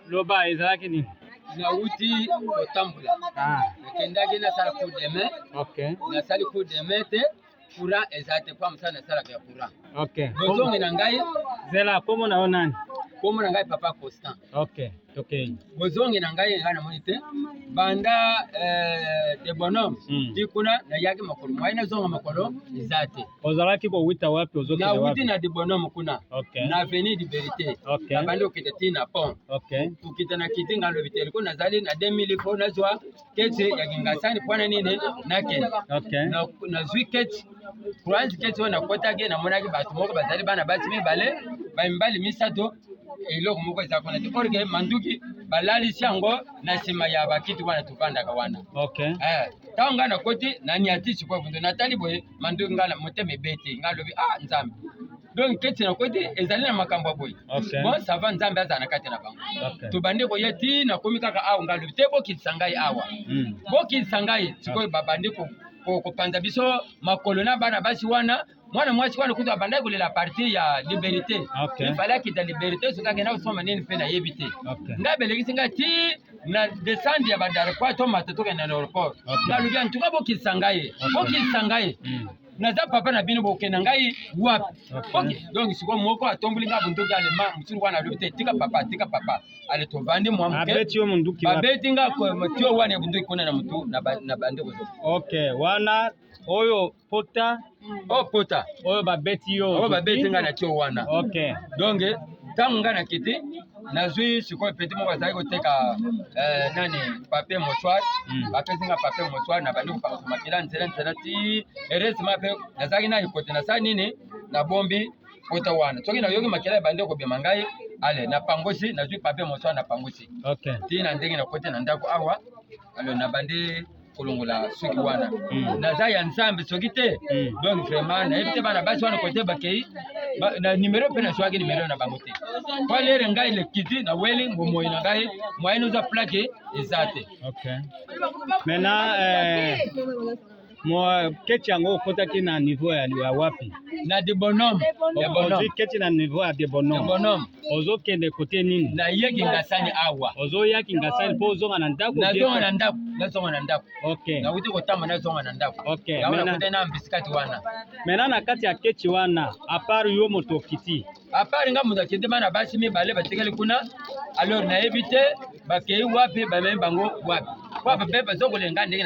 Loba ezalaki nini? Na uti kotambula. Nakendaki nasala coup de main. Okay. Nasali coup de main te courant ezate kwa msana sala ya courant. Okay. Bozongi na ngai zela komo na onani? Komo na ngai Papa Constant. Okay. Okay. Bozongi na ngai ngana monite banda de bonhomme dikuna na yaki makolo mwaina zonga makolo izate. Ozalaki ko wita wapi ozoke wapi? Na wuti na de bonhomme kuna. Okay. Na avenue de Vérité. Okay. Na bando kete na pont. Okay. Tukita na kiti ngalo biteli kuna zali na 2000 fo na zwa kete ya gingasani pwana nini nake. Okay. Na zwi kete kuanzi kete wana kota ge na monaki batu moko bazali bana basi mibale ba mbali misato eloko moko ezakona te orge manduki balali siango na sima ya bakiti wana tupanda kawana. Okay. Taonga na koti na niatisi kwa vundo natali boye manduki ngala moteme beti ngalobi nzambe. Donc keti na koti ezali na makambo boye. Okay. Bon ça va nzambe azana kati na bango. Okay. Tubande ko yeti na komikaka ngalobi te boki sangai awa. Boki sangai sikoy babandi ko panza biso makolo na bana basi wana mwana mwasi wana kutu abandai kulela parti ya Liberté. Okay. Il fallait qu'il ait Liberté so kaka na usoma nini pe na yebite. Okay. Ngabeleki singa ti na descendre ya bandar kwa to matotoka na aéroport. Ngalubi antuka boki sangai. Boki sangai. Naza papa na bino bokena ngai wapi. Okay. Donc siko moko atombuli ngabundu gale ma msuru wana lobite tika papa ale to bandi mwa mke abeti yo munduki wapi abeti nga ko mtio wana bundu ikona na mtu na bandi ko. Okay, wana oyo pota pota oyo babeti yo babeti nga na tio wana. Okay. Donc tanga na kiti nazwi siko peti mo bazali ko teka nani papier mouchoir bapesi nga papier mouchoir na bandi ko makila nzela ti eresi mape nazaki na ikote na sa nini na bombi pota wana soki na yoki makila bandi ko bema ngai ale na pangosi nazwi papier mouchoir na pangosi. Okay. Ti na ndenge na kote na ndako awa alo na bandi kulungula suki wana naza ya nzambe soki te. Donc vraiment na ebite bana basi wana kote bakei na numero pe na swaki numero na bango te kwa lere ngai le kiti na welling moyo na ngai moyo za plaque ezate. Okay. Maintenant mo keti yango kotaki na niveau ya wapi? Na de bonhomme. Ozo keti na niveau ya de bonhomme. Bonhomme. Ozo kende kote nini? Na yeki ngasani awa. Ozo yaki ngasani po ozo na ndako. Na zonga na ndako. Na zonga na ndako. Okay. Na wuti kotama na zonga na ndako. Okay. Na wana kutena mbisikati wana. Mena na kati ya keti wana apart yo moto kiti. Apart nga muda kende bana basi mibale batekeli kuna. Alors na ebite bakei wapi ba membango wapi. Kwa bebe bazokolenga ndenge